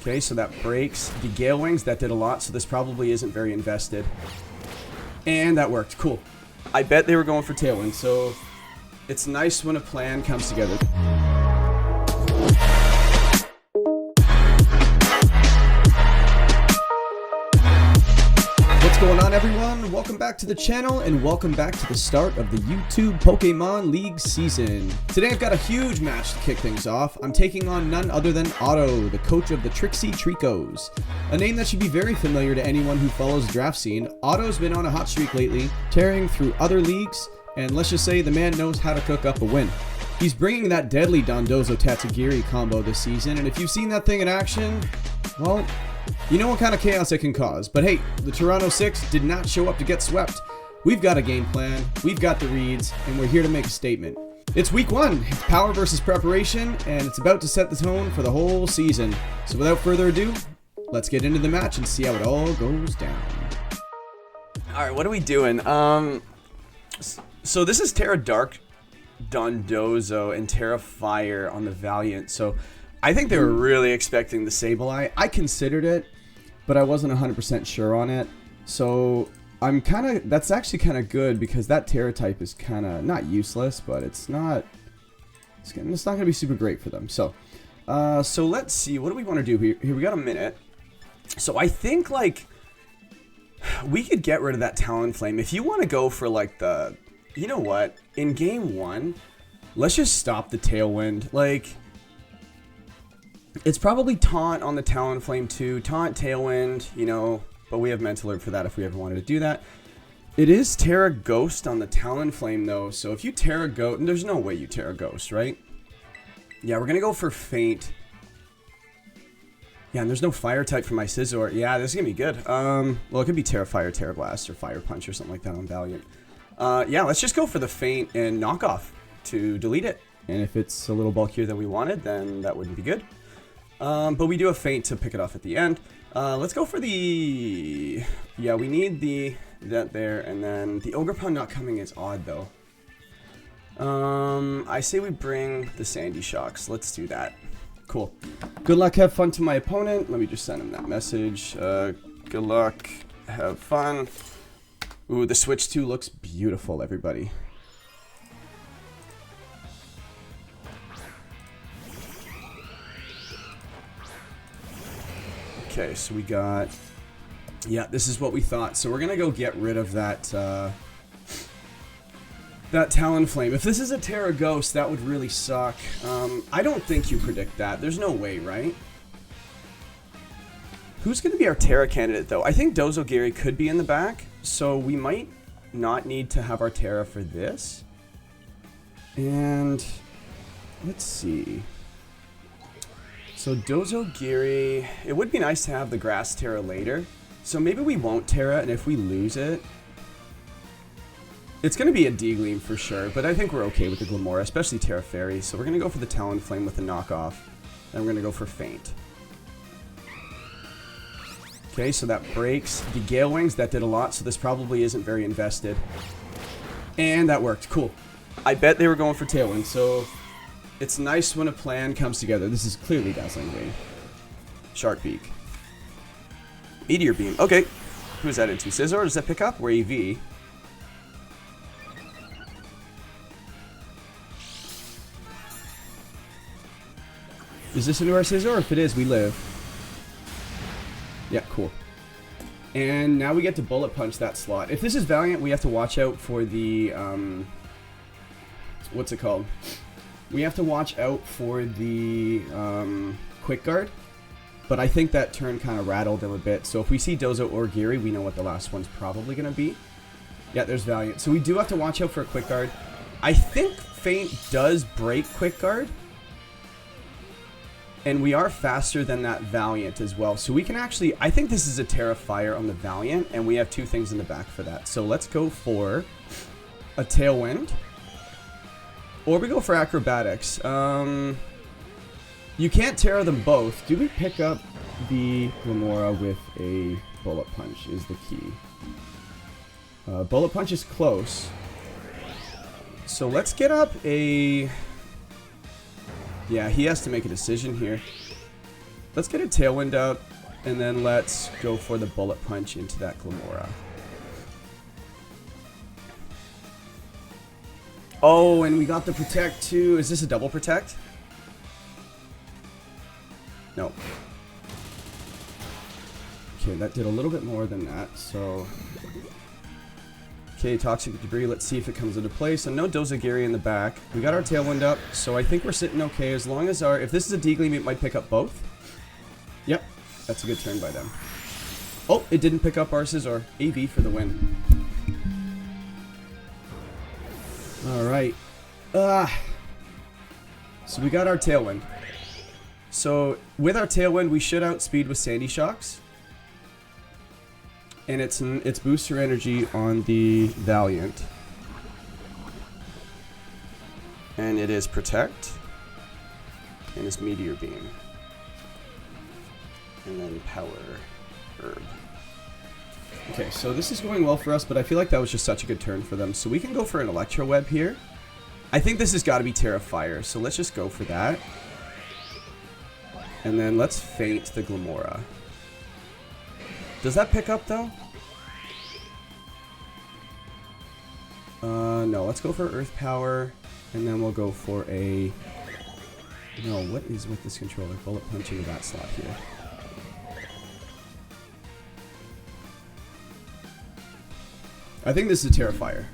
Okay, so that breaks the Gale Wings. That did a lot, so this probably isn't very invested. And that worked. Cool. I bet they were going for Tailwind, so it's nice when a plan comes together. What's going on, everyone? Welcome back to the channel and welcome back to the start of the YouTube Pokemon League season. Today I've got a huge match to kick things off. I'm taking on none other than Otto, the coach of the Tricksy Treekos. A name that should be very familiar to anyone who follows the draft scene. Otto's been on a hot streak lately, tearing through other leagues, and let's just say the man knows how to cook up a win. He's bringing that deadly Dondozo Tatsugiri combo this season, and if you've seen that thing in action, well, you know what kind of chaos it can cause. But hey, the Toronto 6 did not show up to get swept. We've got a game plan, we've got the reads, and we're here to make a statement. It's week one, it's power versus preparation, and it's about to set the tone for the whole season. So without further ado, let's get into the match and see how it all goes down. Alright, what are we doing? So this is Terra Dark Dondozo and Terra Fire on the Valiant, so I think they were really expecting the Sableye. I considered it, but I wasn't 100% sure on it. So that's actually kind of good because that Terra type is kind of not useless, but it's not going to be super great for them. So let's see, what do we want to do here? Here, we got a minute. So I think like we could get rid of that Talonflame. If you want to go for like the, you know what, in game one, let's just stop the Tailwind. Like, it's probably Taunt on the Talonflame too. Taunt, Tailwind, you know, but we have Mental Herb for that if we ever wanted to do that. It is Terra Ghost on the Talonflame though, so if you Terra Ghost, and there's no way you Terra Ghost, right? Yeah, we're gonna go for Faint. Yeah, and there's no Fire type for my Scizor. Yeah, this is gonna be good. Well, it could be Terra Fire, Terra Blast, or Fire Punch or something like that on Valiant. Yeah, let's just go for the Faint and Knock Off to delete it. And if it's a little bulkier than we wanted, then that wouldn't be good. But we do have Faint to pick it off at the end. Let's go for the... Yeah, we need that there, and then the Ogerpon not coming is odd, though. I say we bring the Sandy Shocks. Let's do that. Cool. Good luck, have fun to my opponent. Let me just send him that message. Good luck, have fun. Ooh, the Switch 2 looks beautiful, everybody. Okay, so we got, yeah, this is what we thought. So we're gonna go get rid of that that Talonflame. If this is a Terra Ghost, that would really suck. I don't think you predict that. There's no way, right? Who's gonna be our Terra candidate though? I think Dozogiri could be in the back, so we might not need to have our Terra for this. And let's see. So Dozogiri, it would be nice to have the Grass Terra later. So maybe we won't Terra, and if we lose it, it's going to be a D-Gleam for sure, but I think we're okay with the Glamora, especially Terra Fairy. So we're going to go for the Talonflame with the knockoff, and we're going to go for Faint. Okay, so that breaks the Gale Wings. That did a lot, so this probably isn't very invested. And that worked. Cool. I bet they were going for Tailwind, so it's nice when a plan comes together. This is clearly Dazzling Ray. Shark Beak. Meteor Beam. Okay. Who's that into? Scizor? Does that pick up? Or AV? Is this into our Scizor? If it is, we live. Yeah, cool. And now we get to Bullet Punch that slot. If this is Valiant, we have to watch out for the, what's it called? We have to watch out for the Quick Guard, but I think that turn kind of rattled him a bit. So if we see Dozo or Giri, we know what the last one's probably going to be. Yeah, there's Valiant. So we do have to watch out for a Quick Guard. I think Faint does break Quick Guard, and we are faster than that Valiant as well. So we can actually, I think this is a Terra Fire on the Valiant, and we have two things in the back for that. So let's go for a Tailwind. Or we go for Acrobatics. You can't Terra them both. Do we pick up the Glamora with a Bullet Punch is the key. Bullet Punch is close. So let's get up a... Yeah, he has to make a decision here. let's get a Tailwind out, and then let's go for the Bullet Punch into that Glamora. Oh, and we got the Protect too. Is this a double Protect? No. Okay, that did a little bit more than that, so... Okay, Toxic Debris, let's see if it comes into play. So no Dozagiri in the back. We got our Tailwind up, so I think we're sitting okay as long as our... If this is a Deagling, it might pick up both. Yep, that's a good turn by them. Oh, it didn't pick up our Scizor. AV for the win. Alright. So we got our Tailwind. So with our Tailwind, we should outspeed with Sandy Shocks. And it's booster energy on the Valiant. And it is Protect. And it's Meteor Beam. And then Power Herb. Okay, so this is going well for us, but I feel like that was just such a good turn for them. So we can go for an Electro Web here. I think this has got to be Terra Fire, so let's just go for that. And then let's Feint the Glamora. Does that pick up, though? No, let's go for Earth Power, and then we'll go for a... No, what is with this controller? Bullet Punch into that slot here. I think this is a Terra Fire.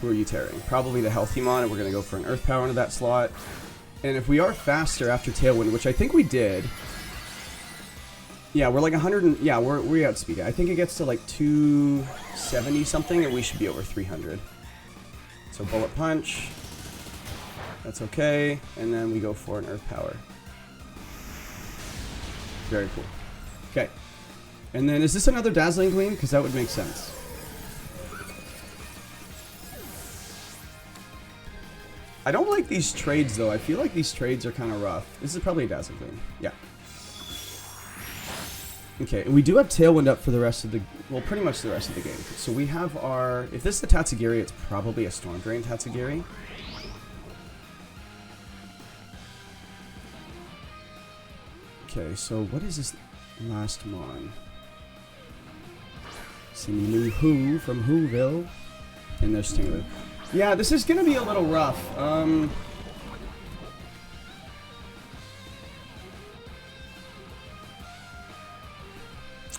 Who are you tearing? Probably the Healthymon, and we're going to go for an Earth Power into that slot. And if we are faster after Tailwind, which I think we did... Yeah, we're like 100 and... Yeah, we outspeed it. I think it gets to like 270 something, and we should be over 300. So Bullet Punch. That's okay. And then we go for an Earth Power. Very cool. Okay. And then is this another Dazzling Gleam? Because that would make sense. I don't like these trades, though. I feel like these trades are kind of rough. This is probably a Dazzling Gleam. Yeah. Okay, and we do have Tailwind up for the rest of the... Well, pretty much the rest of the game. So we have our... If this is the Tatsugiri, it's probably a Storm Drain Tatsugiri. Okay, so what is this last mon? Simu Who from Whoville. And there's Stinglu. Yeah, this is going to be a little rough.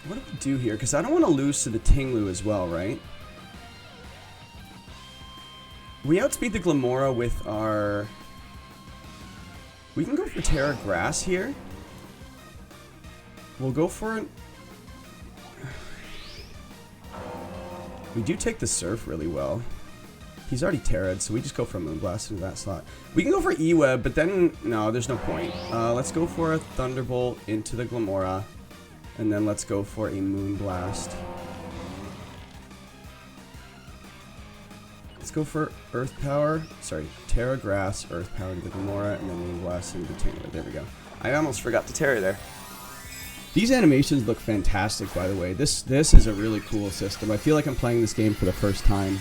What do we do here? Because I don't want to lose to the Tinglu as well, right? We outspeed the Glamora with our... We can go for Terra Grass here. We'll go for an... We do take the Surf really well. He's already Terra'd, so we just go for a Moonblast into that slot. We can go for E-Web, but then... No, there's no point. Let's go for a Thunderbolt into the Glamora. And then let's go for a Moonblast. Let's go for Earth Power. Sorry, Terra Grass, Earth Power to the Glamora, and then Moonblast into the Tingler. There we go. I almost forgot the Terra there. These animations look fantastic, by the way. This is a really cool system. I feel like I'm playing this game for the first time.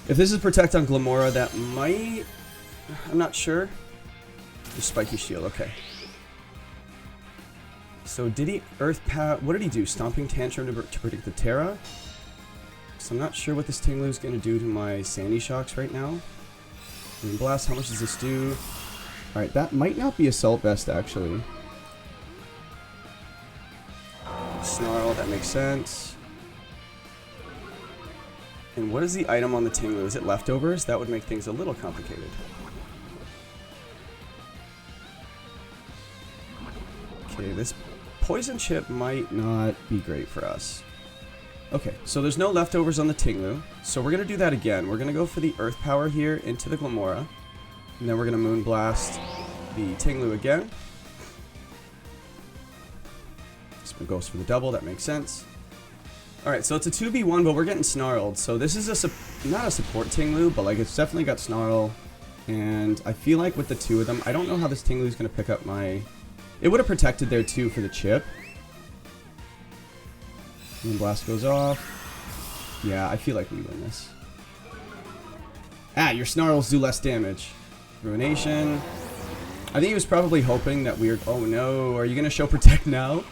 If this is Protect on Glamora, that might... I'm not sure. Just Spiky Shield, okay. So did he Earth Power... What did he do? Stomping Tantrum to predict the Terra? So I'm not sure what this Tinglu is going to do to my Sandy Shocks right now. Moonblast, how much does this do? Alright, that might not be Assault Vest, actually. Snarl, that makes sense. And what is the item on the Tinglu? Is it Leftovers? That would make things a little complicated. Okay, this Poison Chip might not be great for us. Okay, so there's no Leftovers on the Tinglu. So we're going to do that again. We're going to go for the Earth Power here into the Glamora. And then we're going to Moonblast the Tinglu again. This one goes for the double. That makes sense. Alright, so it's a 2v1, but we're getting Snarled. So this is not a support Tinglu, but like it's definitely got Snarl. And I feel like with the two of them, I don't know how this Tinglu is going to pick up my... It would have protected there too for the chip. Moonblast goes off. Yeah, I feel like we win this. Ah, your Snarls do less damage. Ruination. I think he was probably hoping that we were... Oh no, are you going to show Protect now?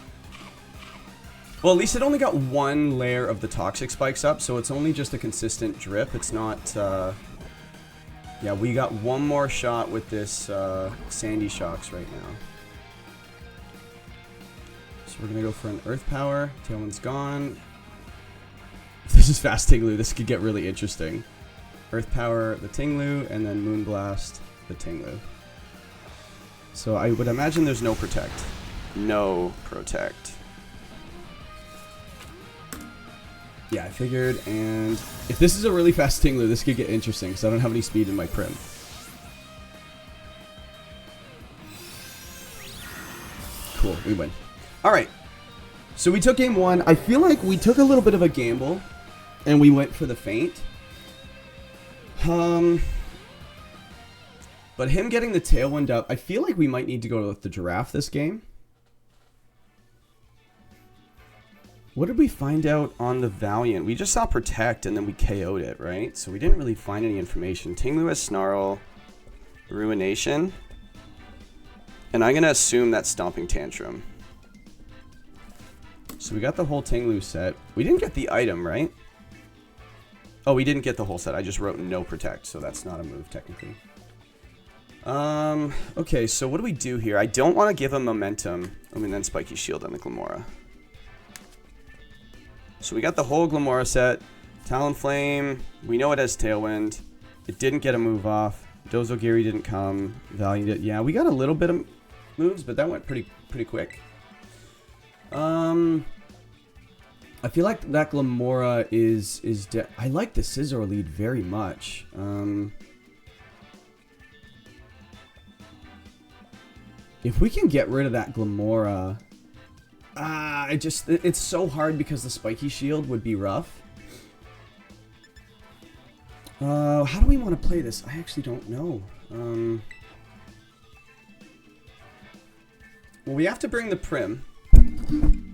Well, at least it only got one layer of the Toxic Spikes up, so it's only just a consistent drip. It's not... Yeah, we got one more shot with this Sandy Shocks right now. So we're going to go for an Earth Power. Tailwind's gone. If this is fast Tinglu, this could get really interesting. Earth Power, the Tinglu, and then Moonblast, the Tinglu. So I would imagine there's no Protect. No Protect. Yeah, I figured, and if this is a really fast Tinglu, this could get interesting, because I don't have any speed in my Prim. Cool, we win. Alright, so we took game one. I feel like we took a little bit of a gamble, and we went for the feint. But him getting the Tailwind up, I feel like we might need to go with the Giraffe this game. What did we find out on the Valiant? We just saw Protect and then we KO'd it, right? So we didn't really find any information. Tinglu has Snarl, Ruination. And I'm going to assume that's Stomping Tantrum. So we got the whole Tinglu set. We didn't get the item, right? Oh, we didn't get the whole set. I just wrote no Protect, so that's not a move technically. Okay, so what do we do here? I don't want to give him Momentum. I mean, then Spiky Shield on the Glamora. So we got the whole Glamora set. Talonflame, we know it has Tailwind. It didn't get a move off. Dozogiri didn't come. Valiant did. Yeah, we got a little bit of moves, but that went pretty quick. I feel like that Glamora is I like the Scizor lead very much. If we can get rid of that Glamora, it's so hard because the Spiky Shield would be rough. How do we want to play this? I actually don't know. Well, we have to bring the Prim.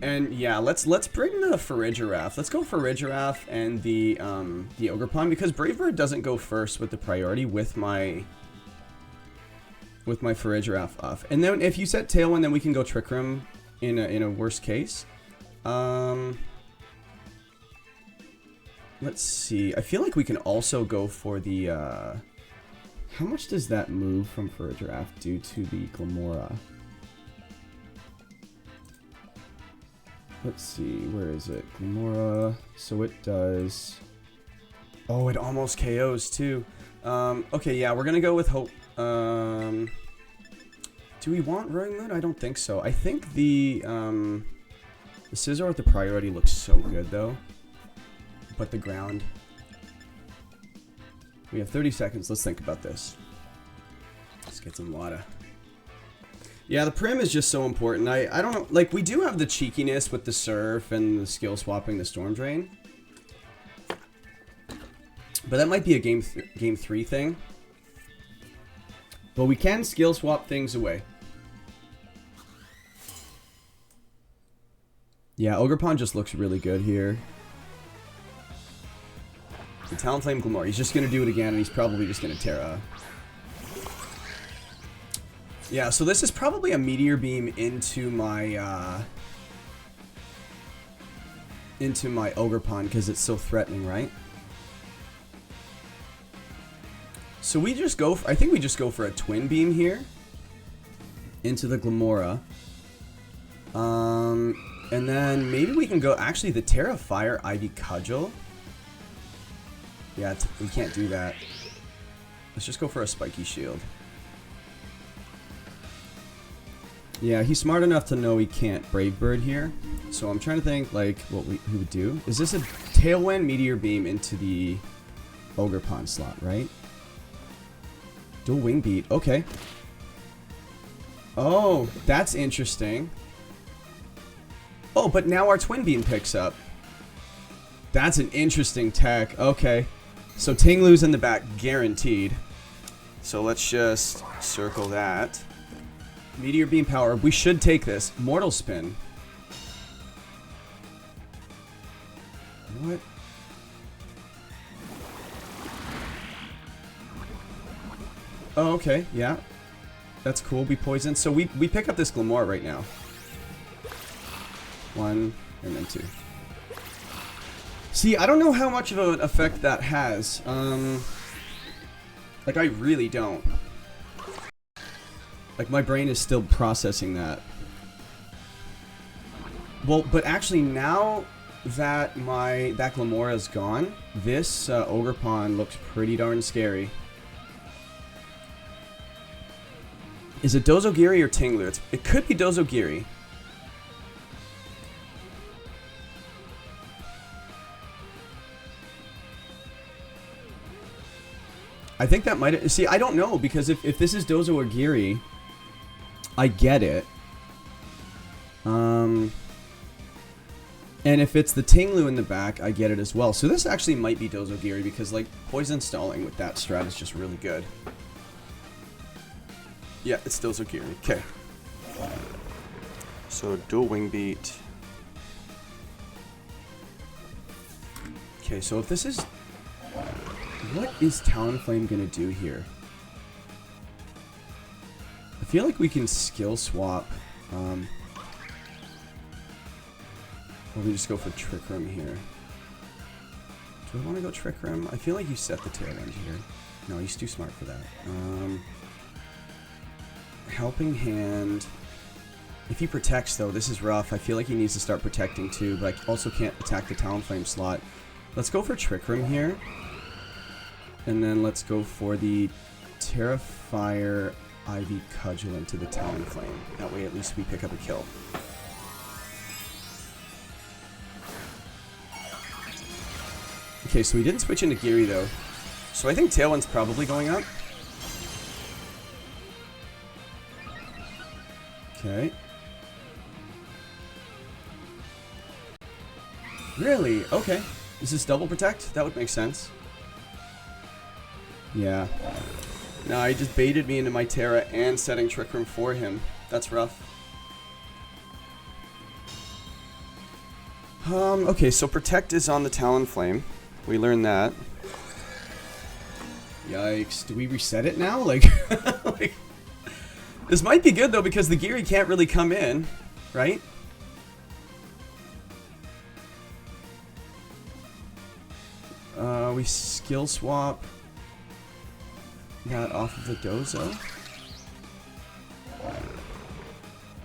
And yeah, let's bring the Farigiraf. Let's go Farigiraf and the Ogerpon, because Brave Bird doesn't go first with the priority with my Farigiraf off. And then if you set Tailwind, then we can go Trick Room in a worst case. Let's see. I feel like we can also go for the how much does that move from Farigiraf do to the Glamora? Let's see, where is it? Glamora. So it does... Oh, it almost KOs too. Okay, yeah, we're gonna go with Hope. Do we want Roaring Moon? I don't think so. I think the Scizor with the priority looks so good though. But the ground. We have 30 seconds. Let's think about this. Let's get some water. Yeah, the Prim is just so important. I don't know. Like, we do have the cheekiness with the Surf and the skill swapping the Storm Drain. But that might be a game 3 thing. But we can skill swap things away. Yeah, Ogerpon just looks really good here. The Talonflame Glamora. He's just going to do it again, and he's probably just going to Terra. Yeah, so this is probably a Meteor Beam into my Ogerpon because it's so threatening, right? So we just go for, I think we just go for a Twin Beam here into the Glamora. And then maybe we can go, actually the Terra Fire Ivy Cudgel. Yeah, we can't do that. Let's just go for a Spiky Shield. Yeah, he's smart enough to know he can't Brave Bird here. So I'm trying to think, like, what we would do. Is this a Tailwind Meteor Beam into the Ogerpon slot, right? Dual Wing Beat. Okay. Oh, that's interesting. Oh, but now our Twin Beam picks up. That's an interesting tech. Okay. So Tinglu's in the back, guaranteed. So let's just circle that. Meteor Beam Power. We should take this. Mortal Spin. What? Oh, okay. Yeah. That's cool. We poison. So we pick up this Glamour right now. 1 and then 2. See, I don't know how much of an effect that has. Like, I really don't. Like, my brain is still processing that. Well, but actually now that that Glamour is gone, this Ogre Pawn looks pretty darn scary. Is it Dozogiri or Tinglu? It could be Dozogiri. I think that might... See, I don't know, because if this is Dozo or Giri, I get it. And if it's the Tinglu in the back, I get it as well. So this actually might be Dozogiri, because, like, poison stalling with that strat is just really good. Yeah, it's Dozogiri. Okay. So, dual wing beat. Okay, so if this is... What is Talonflame gonna do here? I feel like we can skill swap. Or we just go for Trick Room here. Do I want to go Trick Room? I feel like you set the tail end here. No, he's too smart for that. Helping Hand. If he protects, though, this is rough. I feel like he needs to start protecting, too, but I also can't attack the Talonflame slot. Let's go for Trick Room here. And then let's go for the Terrifier Ivy Cudgel into the Talonflame. That way, at least we pick up a kill. Okay, so we didn't switch into Giri, though. So I think Tailwind's probably going up. Okay. Really? Okay. Is this double protect? That would make sense. Yeah. No, he just baited me into my Terra and setting Trick Room for him. That's rough. Okay, so protect is on the Talonflame. We learned that. Yikes. Do we reset it now? Like, like... This might be good, though, because the Giri can't really come in, right? We skill swap that off of the Dozo.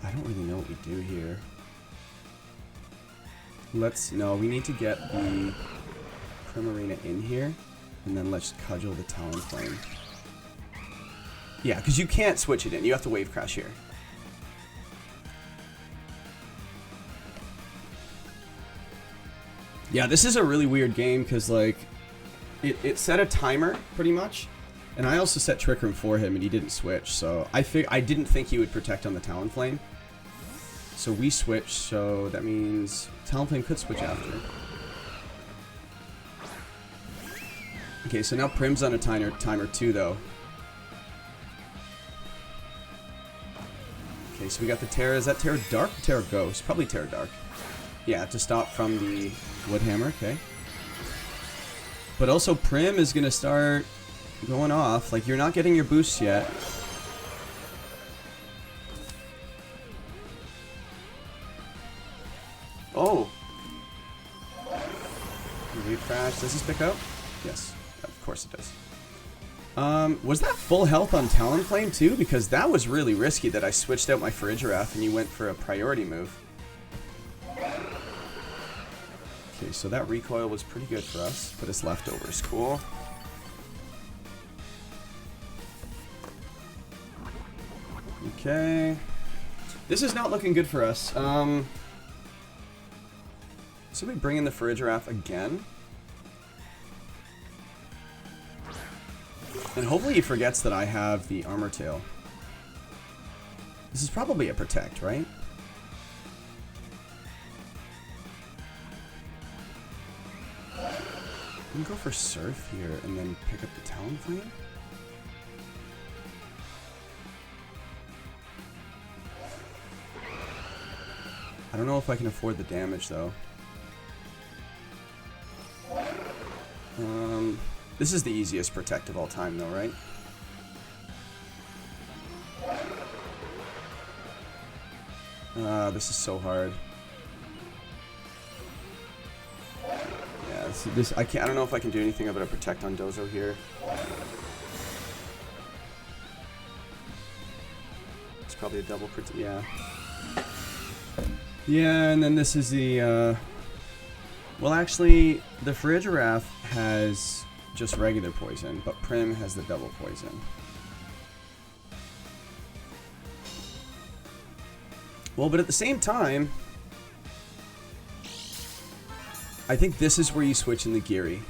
I don't really know what we do here. No, we need to get the Primarina in here, and then let's cudgel the Talonflame. Yeah, because you can't switch it in. You have to Wave Crash here. Yeah, this is a really weird game because, like, it set a timer, pretty much. And I also set Trick Room for him, and he didn't switch. So I didn't think he would protect on the Talonflame. So we switched, so that means Talonflame could switch after. Okay, so now Prim's on a timer too, though. Okay, so we got the Terra. Is that Terra Dark or Terra Ghost? Probably Terra Dark. Yeah, to stop from the Woodhammer, okay. But also Prim is going to start going off. Like, you're not getting your boosts yet. Oh! Wave Crash. Does this pick up? Yes. Of course it does. Was that full health on Talonflame too? Because that was really risky that I switched out my Farigiraf and you went for a priority move. Okay, so that recoil was pretty good for us. Put us leftovers. Cool. Okay. This is not looking good for us. So we bring in the Farigiraf again. And hopefully he forgets that I have the Armor Tail. This is probably a Protect, right? We can go for Surf here and then pick up the Talonflame. I don't know if I can afford the damage, though. This is the easiest Protect of all time, though, right? This is so hard. Yeah, this I can't. I don't know if I can do anything about a protect on Dozo here. It's probably a double protect. Yeah. Yeah, and then this is the. Well, actually, the Farigiraf has just regular poison, but Prim has the double poison. Well, but at the same time, I think this is where you switch in the Geary.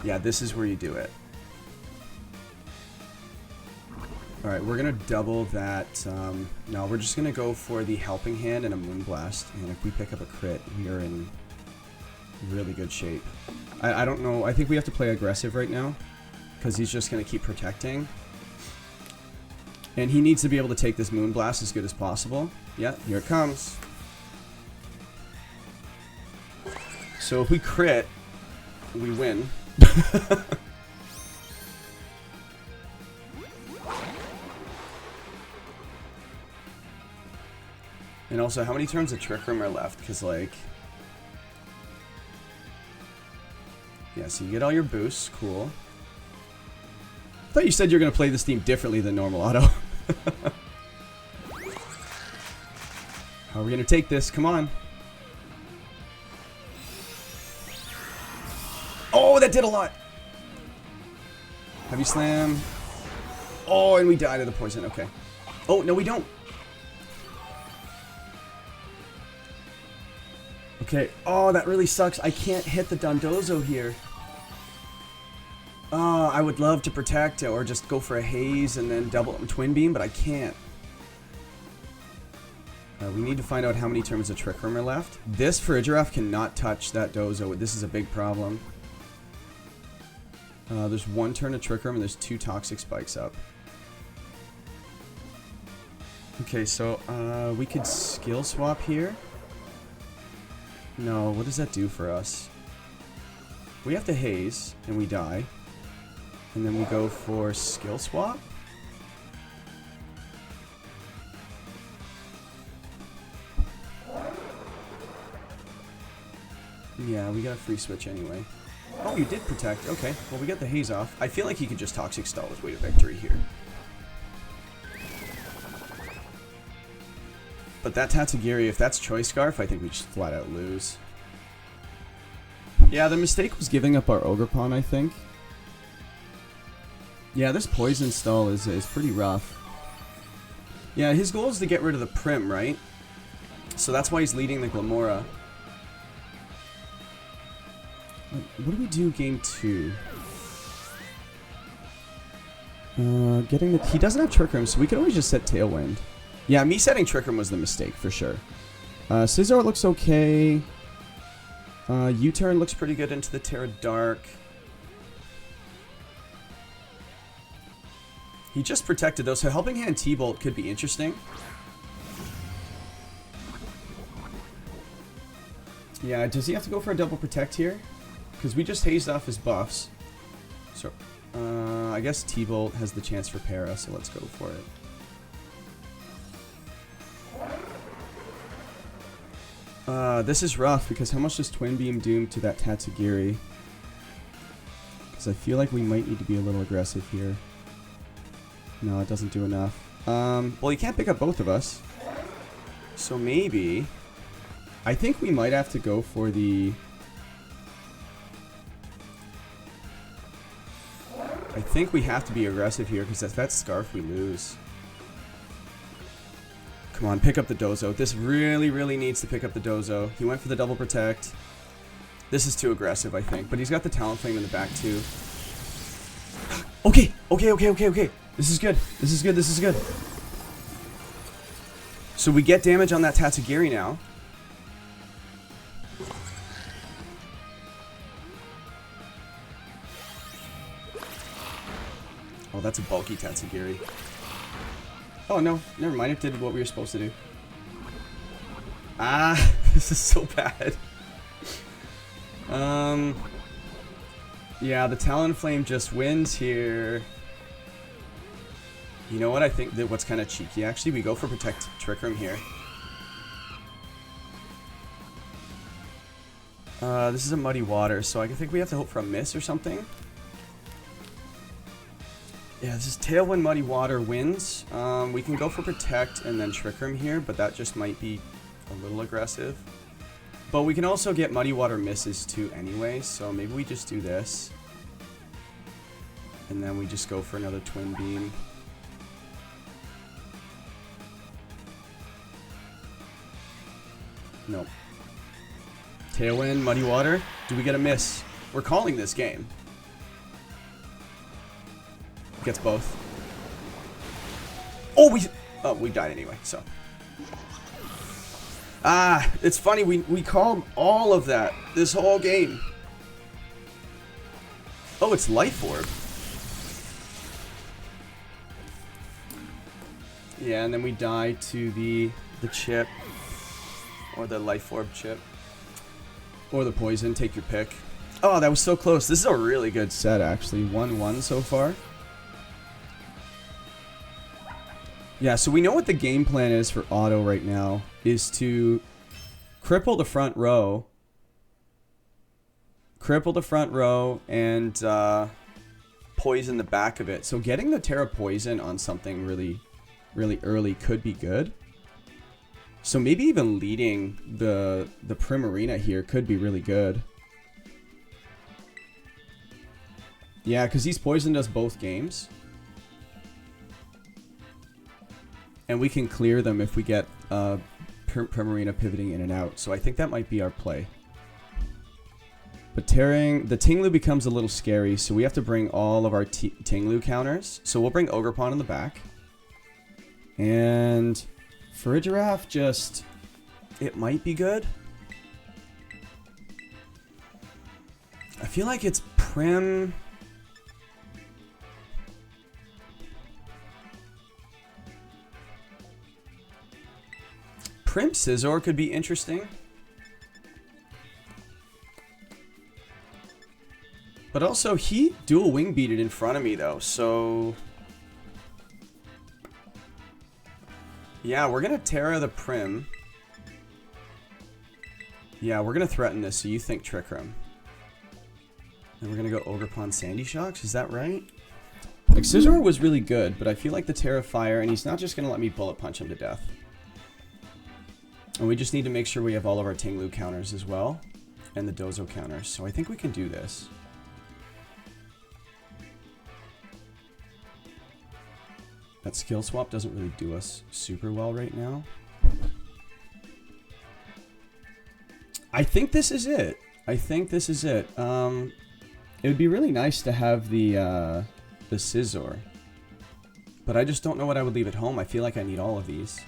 Yeah, this is where you do it. Alright, we're going to double that. No, we're just going to go for the Helping Hand and a Moonblast. And if we pick up a crit, we are in really good shape. I don't know. I think we have to play aggressive right now, because he's just going to keep protecting. And he needs to be able to take this Moonblast as good as possible. Yeah, here it comes. So if we crit, we win. And also, how many turns of Trick Room are left? Because, like... Yeah, so you get all your boosts. Cool. I thought you said you were going to play this team differently than normal, Otto. How are we going to take this? Come on. Oh, that did a lot. Heavy Slam. Oh, and we die to the poison. Okay. Oh, no, we don't. Okay. Oh, that really sucks. I can't hit the Dondozo here. I would love to protect or just go for a haze and then double Twin Beam, but I can't. We need to find out how many turns of Trick Room are left. This Farigiraf cannot touch that Dozo. This is a big problem. There's one turn of Trick Room and there's 2 Toxic Spikes up. Okay, so we could skill swap here. No, what does that do for us? We have to haze and we die. And then we go for skill swap. Yeah, we got a free switch anyway. Oh, you did protect. Okay, well, we got the haze off. I feel like he could just Toxic Stall his way to victory here. But that Tatsugiri, if that's Choice Scarf, I think we just flat out lose. Yeah, the mistake was giving up our Ogre Pawn, I think. Yeah, this Poison Stall is pretty rough. Yeah, his goal is to get rid of the Prim, right? So that's why he's leading the Glamora. What do we do game 2? He doesn't have Trick Room, so we could always just set Tailwind. Yeah, me setting Trick Room was the mistake, for sure. Scizor looks okay. U-Turn looks pretty good into the Terra Dark. He just protected those, so Helping Hand T-Bolt could be interesting. Yeah, does he have to go for a double protect here? Because we just hazed off his buffs. So, I guess T-Bolt has the chance for Para, so let's go for it. This is rough, because how much does Twin Beam do to that Tatsugiri? Because I feel like we might need to be a little aggressive here. No, it doesn't do enough. Well, you can't pick up both of us. So maybe... I think we might have to go for the... I think we have to be aggressive here, because if that's Scarf, we lose. Come on, pick up the Dozo. This really, really needs to pick up the Dozo. He went for the double protect. This is too aggressive, I think. But he's got the Talent Flame in the back, too. Okay, okay. This is good. This is good. This is good. So we get damage on that Tatsugiri now. Oh, that's a bulky Tatsugiri. Oh, no. Never mind. It did what we were supposed to do. Ah, this is so bad. Yeah, the Talonflame just wins here. You know what? I think that what's kind of cheeky, actually, we go for Protect Trick Room here. This is a Muddy Water, so I think we have to hope for a miss or something. Yeah, this is Tailwind Muddy Water wins. We can go for Protect and then Trick Room here, but that just might be a little aggressive. But we can also get Muddy Water misses too anyway, so maybe we just do this. And then we just go for another Twin Beam. Nope. Tailwind, Muddy Water. Do we get a miss? We're calling this game. Gets both. Oh, we died anyway, so. Ah, it's funny, we called all of that this whole game. Oh, it's Life Orb. Yeah, and then we die to the chip. Or the Life Orb chip. Or the poison, take your pick. Oh, that was so close. This is a really good set, actually. 1-1 so far. Yeah, so we know what the game plan is for Otto right now. Is to cripple the front row. Cripple the front row and poison the back of it. So getting the Terra Poison on something really, really early could be good. So maybe even leading the Primarina here could be really good. Yeah, because he's poisoned us both games. And we can clear them if we get Primarina pivoting in and out. So I think that might be our play. But tearing... The Tinglu becomes a little scary, so we have to bring all of our Tinglu counters. So we'll bring Ogerpon in the back. And... Farigiraf just... It might be good. I feel like it's Prim... Prim Scizor could be interesting. But also, he dual wing beated in front of me, though, so... Yeah, we're going to Terra the Prim. Yeah, we're going to threaten this, so you think Trick Room. And we're going to go Ogerpon Sandy Shocks, is that right? Like, Scizor was really good, but I feel like the Terra Fire, and he's not just going to let me Bullet Punch him to death. And we just need to make sure we have all of our Tinglu counters as well. And the Dozo counters, so I think we can do this. That skill swap doesn't really do us super well right now. I think this is it. I think this is it. It would be really nice to have the Scizor. But I just don't know what I would leave at home. I feel like I need all of these.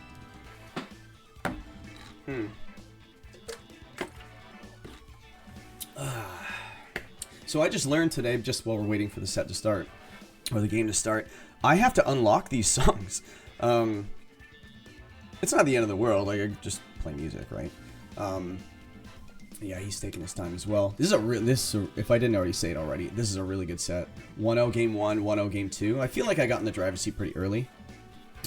So I just learned today, just while we're waiting for the set to start, or the game to start, I have to unlock these songs. It's not the end of the world, like, I just play music, right? Yeah, he's taking his time as well. This is if I didn't already say it already, this is a really good set. 1-0 game 1, 1-0 game 2. I feel like I got in the driver's seat pretty early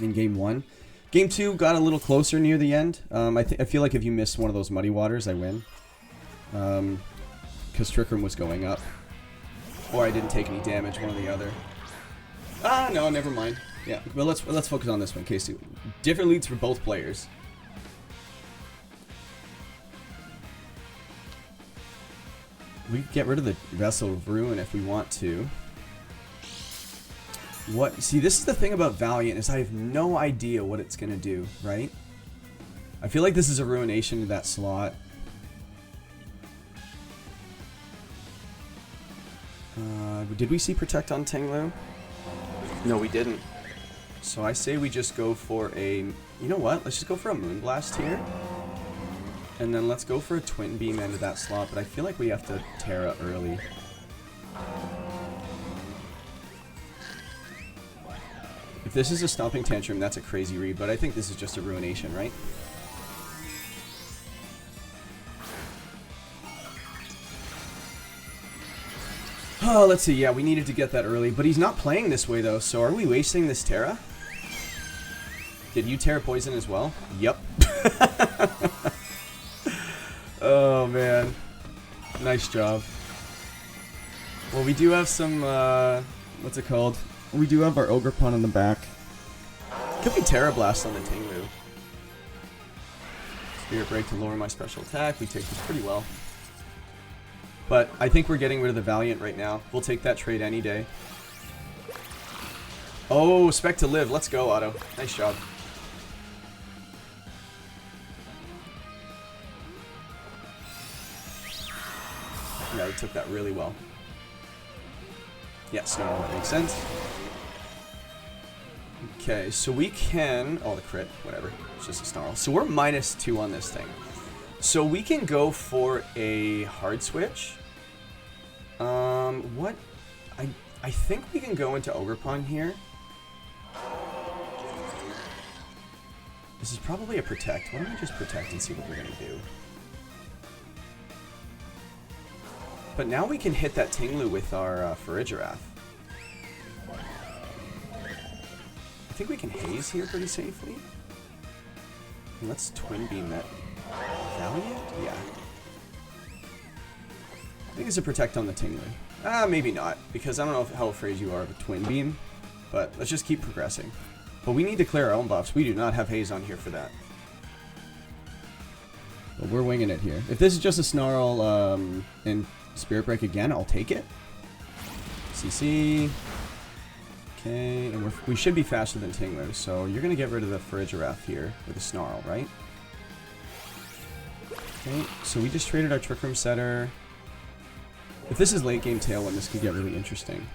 in game 1. Game 2 got a little closer near the end. I feel like if you miss one of those Muddy Waters, I win. Because Trick Room was going up. Or I didn't take any damage, one or the other. Ah, no, never mind. Yeah, well, let's focus on this one, Casey. Different leads for both players. We can get rid of the Vessel of Ruin if we want to. What? See, this is the thing about Valiant, is I have no idea what it's going to do, right? I feel like this is a Ruination to that slot. Did we see Protect on Tinglu? No, we didn't. So I say we just go for a... You know what? Let's just go for a Moonblast here. And then let's go for a Twin Beam into that slot, but I feel like we have to Terra early. If this is a Stomping Tantrum, that's a crazy read, but I think this is just a Ruination, right? Oh, let's see. Yeah, we needed to get that early, but he's not playing this way, though, so are we wasting this Terra? Did you tear poison as well? Yep. Oh, man. Nice job. Well, we do have some, what's it called? We do have our Ogre Pun on the back. Could be Terra Blast on the Tinglu. Spirit Break to lower my special attack. We take this pretty well. But I think we're getting rid of the Valiant right now. We'll take that trade any day. Oh, Spec to live. Let's go, Otto. Nice job. Yeah, we took that really well. Yeah, Snarl, that makes sense. Okay, so we can... Oh, the crit. Whatever. It's just a Snarl. So we're -2 on this thing. So we can go for a hard switch. What? I think we can go into Ogre Pun here. This is probably a protect. Why don't we just protect and see what we're going to do? But now we can hit that Tinglu with our Farigiraf. I think we can haze here pretty safely. And let's Twin Beam that Valiant? Yeah. I think it's a protect on the Tinglu. Maybe not, because I don't know how afraid you are of a Twin Beam. But let's just keep progressing. But we need to clear our own buffs. We do not have haze on here for that. But we're winging it here. If this is just a Snarl and Spirit Break again, I'll take it. CC. Okay, and we should be faster than Tinglu, so you're going to get rid of the Farigiraf here with a Snarl, right? Okay, so we just traded our Trick Room Setter. If this is late game Tailwind, this could get really interesting.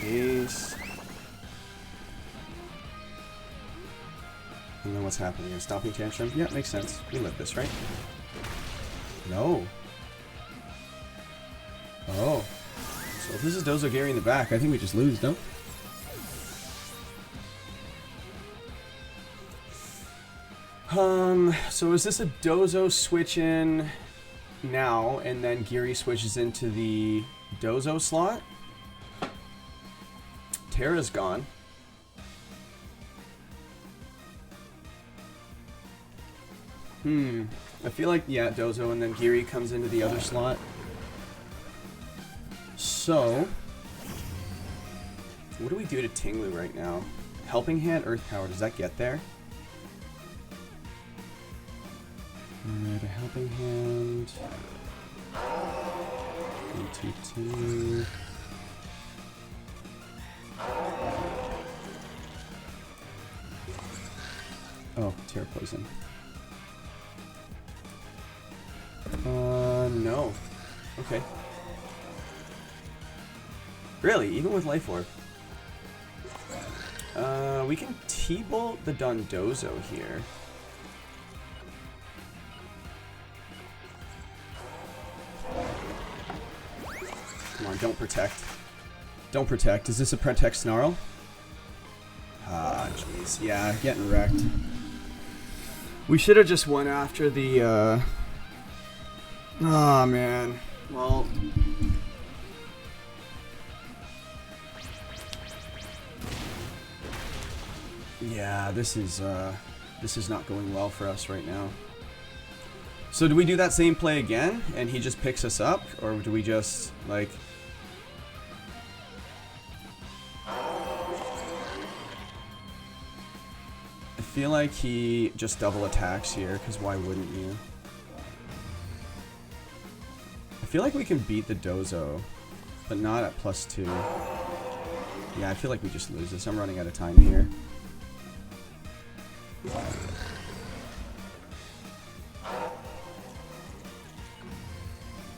Ace. And then what's happening here? Stopping Tantrum? Yeah, makes sense. We live this, right? No. Oh. So if this is Dozo Gary in the back, I think we just lose, no? So is this a Dozo switch in now, and then Giri switches into the Dozo slot? Terra's gone. I feel like, yeah, Dozo, and then Giri comes into the other slot. So, what do we do to Tinglu right now? Helping Hand, Earth Power, does that get there? Alright, a Helping Hand. 1, 2, 2. Oh, Terra Poison. No. Okay. Really? Even with Life Orb? We can T-Bolt the Dondozo here. Come on, don't protect. Don't protect. Is this a Protect Snarl? Ah, jeez. Yeah, getting wrecked. We should have just went after the, Oh, man. Well... Yeah, this is not going well for us right now. So do we do that same play again, and he just picks us up? Or do we just, like... I feel like he just double attacks here, because why wouldn't you? I feel like we can beat the Dozo, but not at +2. Yeah, I feel like we just lose this. I'm running out of time here.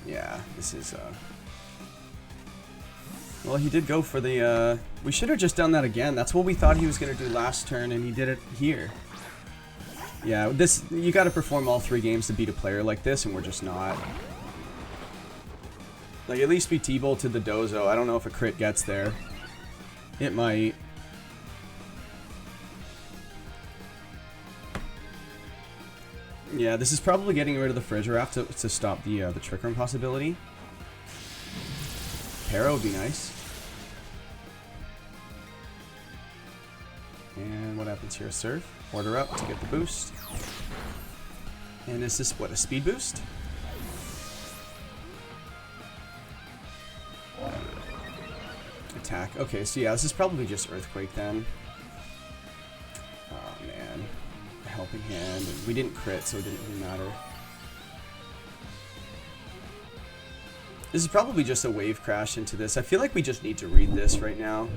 Yeah, this is, Well, he did go for the, We should have just done that again. That's what we thought he was going to do last turn, and he did it here. Yeah, this... You gotta perform all 3 games to beat a player like this, and we're just not. Like, at least we T-bolted the Dozo. I don't know if a crit gets there. It might. Yeah, this is probably getting rid of the Farigiraf to stop the Trick Room possibility. Para would be nice. And what happens here? Surf. Order up to get the boost. And is this, what, a speed boost? Attack. Okay, so yeah, this is probably just Earthquake then. Oh, man. A helping hand. And we didn't crit, so it didn't really matter. This is probably just a wave crash into this. I feel like we just need to read this right now.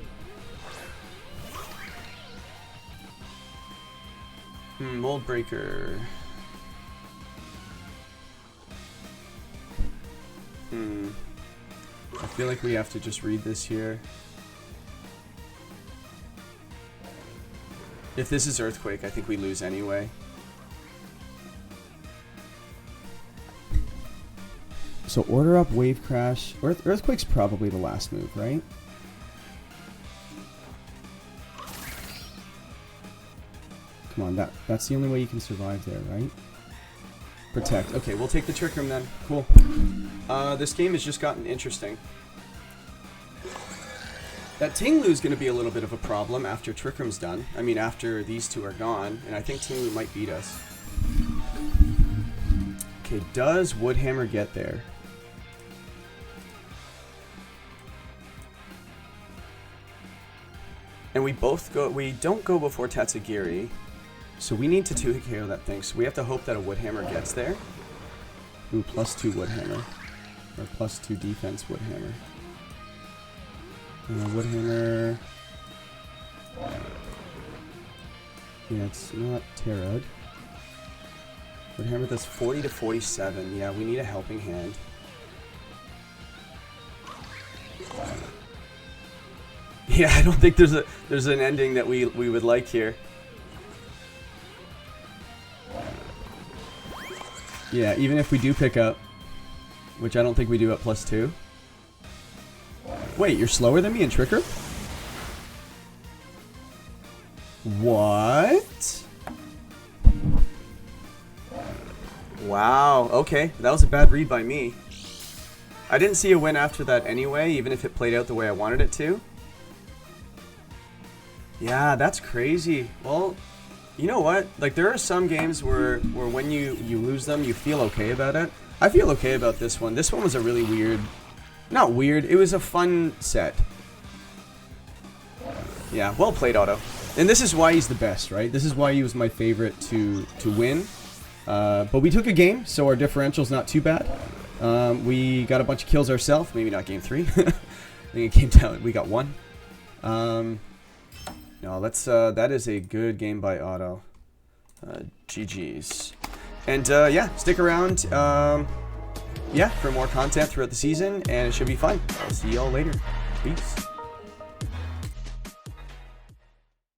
Mold Breaker. I feel like we have to just read this here. If this is Earthquake, I think we lose anyway. So order up, wave crash. Earthquake's probably the last move, right? Come on, that's the only way you can survive there, right? Protect. Okay, we'll take the Trick Room then. Cool. This game has just gotten interesting. That Tinglu's going to be a little bit of a problem after Trick Room's done. I mean, after these two are gone, and I think Tinglu might beat us. Okay, does Woodhammer get there? And we don't go before Tatsugiri. So we need to 2-hit KO that thing. So we have to hope that a Woodhammer gets there. Ooh, +2 Woodhammer. Or +2 defense Woodhammer. Woodhammer. Yeah, it's not Terrad. Woodhammer does 40 to 47. Yeah, we need a helping hand. Yeah, I don't think there's an ending that we would like here. Yeah, even if we do pick up, which I don't think we do at +2. Wait, you're slower than me in Trick Room? What? Wow, okay, that was a bad read by me. I didn't see a win after that anyway, even if it played out the way I wanted it to. Yeah, that's crazy. Well, you know what? Like, there are some games where when you lose them, you feel okay about it. I feel okay about this one. This one was a really weird... Not weird, it was a fun set. Yeah, well played, Otto. And this is why he's the best, right? This is why he was my favorite to win. But we took a game, so our differential's not too bad. We got a bunch of kills ourselves. Maybe not game 3. I think it came down. We got 1. No, that is a good game by Otto. GG's. And yeah, stick around. Yeah, for more content throughout the season, and it should be fun. I'll see y'all later. Peace.